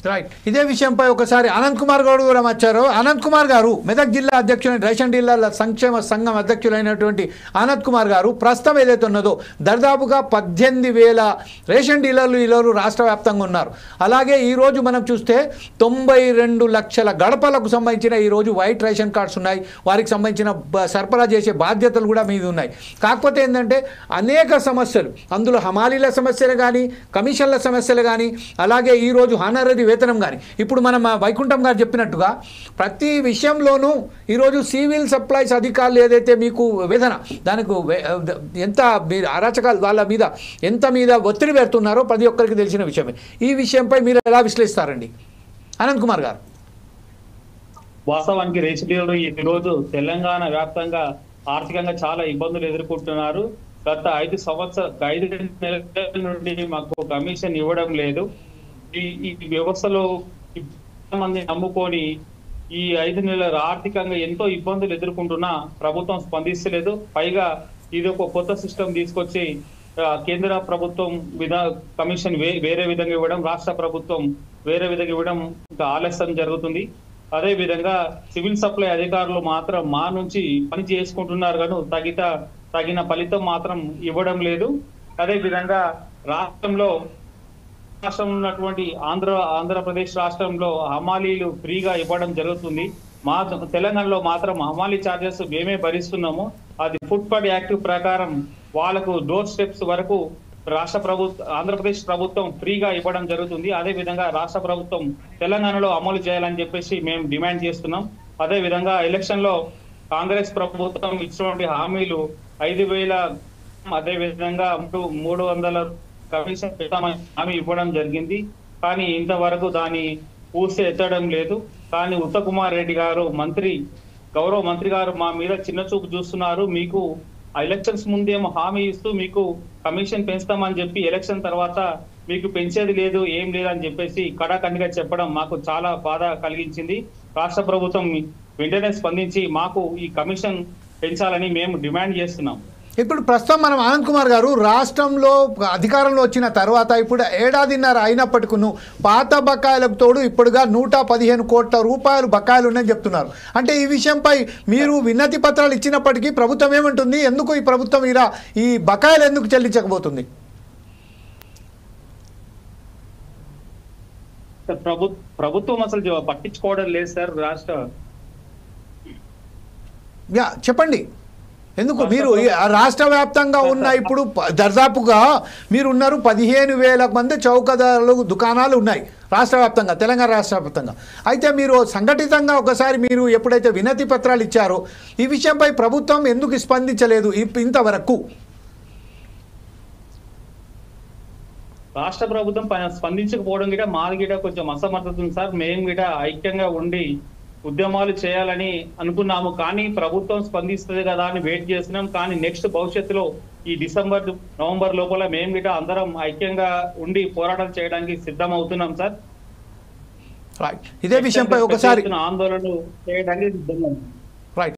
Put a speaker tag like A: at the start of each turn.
A: Right. ఇదే విషయంపై ఒకసారి అనంత్ కుమార్ గౌడ్ కూడా వచ్చారు. అనంత్ కుమార్ గారు, మెదక్ జిల్లా అధ్యక్షులైన రేషన్ డీలర్ల సంక్షేమ సంఘం అధ్యక్షులైనటువంటి అనంత్ కుమార్ గారు, ప్రస్తుతం ఏదైతే ఉన్నదో దాదాపుగా 18,000 రేషన్ డీలర్లు రాష్ట్ర వ్యాప్తంగా ఉన్నారు. అలాగే ఈరోజు మనం చూస్తే 92 లక్షల గడపలకు సంబంధించిన ఈరోజు వైట్ రేషన్ కార్డ్స్ ఉన్నాయి. వారికి సంబంధించిన సరఫరా చేసే బాధ్యతలు కూడా మీద ఉన్నాయి. కాకపోతే ఏంటంటే అనేక సమస్యలు, అందులో హమాలీల సమస్యలు కానీ, కమిషన్ల సమస్యలు కానీ, అలాగే ఈరోజు హానరీ వేతనం కానీ, ఇప్పుడు మనం వైకుంఠం గారు చెప్పినట్టుగా ప్రతి విషయంలోనూ ఈరోజు సివిల్ సప్లైస్ అధికారులు ఏదైతే మీకు వేతన దానికి ఎంత అరాచకాలు వాళ్ళ మీద మీద ఒత్తిడి పెడుతున్నారో ప్రతి ఒక్కరికి తెలిసిన విషయమే. ఈ విషయంపై మీరు ఎలా విశ్లేషిస్తారండి అనంత్ కుమార్ గారు?
B: వాస్తవానికి రేషన్ డీలర్లు ఈరోజు తెలంగాణ వ్యాప్తంగా ఆర్థికంగా చాలా ఇబ్బందులు ఎదుర్కొంటున్నారు. గత 5 నెలల నుండి మాకు కమిషన్ ఇవ్వడం లేదు. ఈ వ్యవస్థలో మంది నమ్ముకొని ఈ 5 నెలల ఆర్థికంగా ఎంతో ఇబ్బందులు ఎదుర్కొంటున్నా ప్రభుత్వం స్పందిస్తలేదు. పైగా ఇది ఒక కొత్త సిస్టమ్ తీసుకొచ్చి కేంద్ర ప్రభుత్వం కమిషన్ వేరే విధంగా ఇవ్వడం, రాష్ట్ర ప్రభుత్వం వేరే విధంగా ఇవ్వడం ఇంకా ఆలస్యం జరుగుతుంది. అదే విధంగా సివిల్ సప్లై అధికారులు మాత్రం మా నుంచి పని చేసుకుంటున్నారు కానీ తగిన ఫలితం మాత్రం ఇవ్వడం లేదు. అదే విధంగా రాష్ట్రంలో ఉన్నటువంటి ఆంధ్రప్రదేశ్ రాష్ట్రంలో హమాలీలు ఫ్రీగా ఇవ్వడం జరుగుతుంది. మా తెలంగాణలో మాత్రం హమాలీ ఛార్జెస్ మేమే భరిస్తున్నాము. అది ఫుట్పాత్ యాక్ట్ ప్రకారం వాళ్ళకు డోర్ స్టెప్స్ వరకు ఆంధ్రప్రదేశ్ ప్రభుత్వం ఫ్రీగా ఇవ్వడం జరుగుతుంది. అదే విధంగా రాష్ట్ర ప్రభుత్వం తెలంగాణలో అమలు చేయాలని చెప్పేసి మేము డిమాండ్ చేస్తున్నాం. అదే విధంగా ఎలక్షన్ లో కాంగ్రెస్ ప్రభుత్వం ఇచ్చినటువంటి హామీలు 5,000, అదే విధంగా 300 కమిషన్ పెడతామని హామీ ఇవ్వడం జరిగింది. కానీ ఇంతవరకు దాన్ని పూర్తి ఎత్తడం లేదు. కానీ ఉత్తమ్ రెడ్డి గారు గౌరవ మంత్రి గారు మా మీద చిన్న చూపు చూస్తున్నారు. మీకు ఎలక్షన్స్ ముందేమో హామీ ఇస్తూ మీకు కమిషన్ పెంచుతామని చెప్పి ఎలక్షన్ తర్వాత మీకు పెంచేది లేదు, ఏం లేదు అని చెప్పేసి కడాఖండిగా చెప్పడం మాకు చాలా బాధ కలిగించింది. రాష్ట్ర ప్రభుత్వం వెంటనే స్పందించి మాకు ఈ కమిషన్ పెంచాలని మేము డిమాండ్ చేస్తున్నాం.
A: ఇప్పుడు ప్రస్తుతం మనం అనంత్ కుమార్ గారు రాష్ట్రంలో అధికారంలో వచ్చిన తర్వాత ఇప్పుడు 1.5 ఏడాదిన్నర అయినప్పటికీ పాత బకాయిలకు తోడు ఇప్పుడుగా 115 కోట్ల రూపాయలు బకాయిలు ఉన్నాయని చెప్తున్నారు. అంటే ఈ విషయంపై మీరు వినతి పత్రాలు ఇచ్చినప్పటికీ ప్రభుత్వం ఏమంటుంది? ఎందుకు ఈ ప్రభుత్వం ఈ బకాయిలు ఎందుకు చెల్లించకపోతుంది?
B: ప్రభుత్వం అసలు పట్టించుకోవడం లేదు సార్.
A: చెప్పండి ఎందుకు? మీరు రాష్ట్ర వ్యాప్తంగా ఉన్న ఇప్పుడు దాదాపుగా మీరు ఉన్నారు 15,000 మంది చౌకదారులు దుకాణాలు ఉన్నాయి రాష్ట్ర వ్యాప్తంగా, తెలంగాణ రాష్ట్ర వ్యాప్తంగా. అయితే మీరు సంఘటితంగా ఒకసారి మీరు ఎప్పుడైతే వినతి పత్రాలు ఇచ్చారో ఈ విషయంపై ప్రభుత్వం ఎందుకు స్పందించలేదు ఇంతవరకు?
B: రాష్ట్ర ప్రభుత్వం స్పందించకపోవడం గిట మాది గిట కొంచెం అసమర్థత ఉంది సార్. మేము గిట ఐక్యంగా ఉండి ఉద్యమాలు చేయాలని అనుకున్నాము. కానీ ప్రభుత్వం స్పందిస్తుంది కదా అని వెయిట్ చేస్తున్నాం. కానీ నెక్స్ట్ భవిష్యత్తులో ఈ డిసెంబర్, నవంబర్ లోపల మేము గిట అందరం ఐక్యంగా ఉండి పోరాటం చేయడానికి సిద్ధం అవుతున్నాం సార్.
A: ఇదే విషయంపై ఒకసారి
B: ఆందోళనలు చేయడానికి సిద్ధంగా